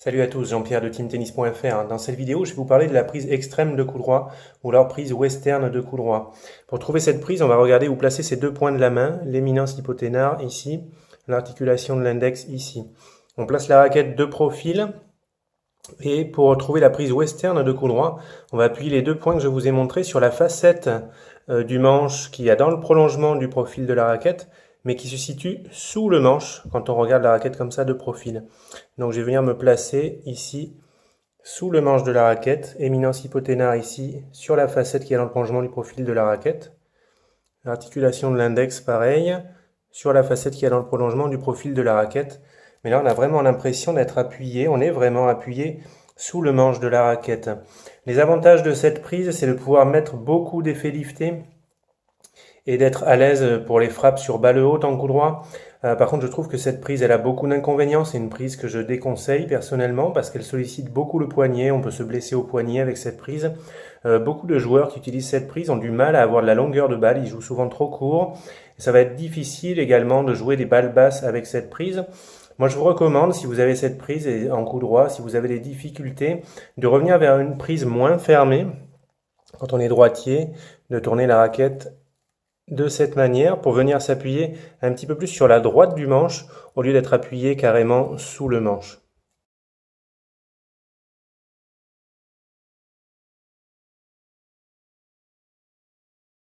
Salut à tous, Jean-Pierre de teamtennis.fr. Dans cette vidéo, je vais vous parler de la prise extrême de coup droit ou alors prise western de coup droit. Pour trouver cette prise, on va regarder où placer ces deux points de la main, l'éminence hypothénaire ici, l'articulation de l'index ici. On place la raquette de profil et pour trouver la prise western de coup droit, on va appuyer les deux points que je vous ai montrés sur la facette du manche qui est dans le prolongement du profil de la raquette, mais qui se situe sous le manche quand on regarde la raquette comme ça de profil. Donc je vais venir me placer ici sous le manche de la raquette, éminence hypothénaire ici sur la facette qui est dans le prolongement du profil de la raquette. L'articulation de l'index pareil sur la facette qui est dans le prolongement du profil de la raquette. Mais là on a vraiment l'impression d'être appuyé, on est vraiment appuyé sous le manche de la raquette. Les avantages de cette prise, c'est de pouvoir mettre beaucoup d'effets liftés et d'être à l'aise pour les frappes sur balle haute en coup droit. Par contre, je trouve que cette prise, elle a beaucoup d'inconvénients. C'est une prise que je déconseille personnellement parce qu'elle sollicite beaucoup le poignet. On peut se blesser au poignet avec cette prise. Beaucoup de joueurs qui utilisent cette prise ont du mal à avoir de la longueur de balle. Ils jouent souvent trop court. Et ça va être difficile également de jouer des balles basses avec cette prise. Moi, je vous recommande, si vous avez cette prise en coup droit, si vous avez des difficultés, de revenir vers une prise moins fermée quand on est droitier, de tourner la raquette de cette manière pour venir s'appuyer un petit peu plus sur la droite du manche au lieu d'être appuyé carrément sous le manche.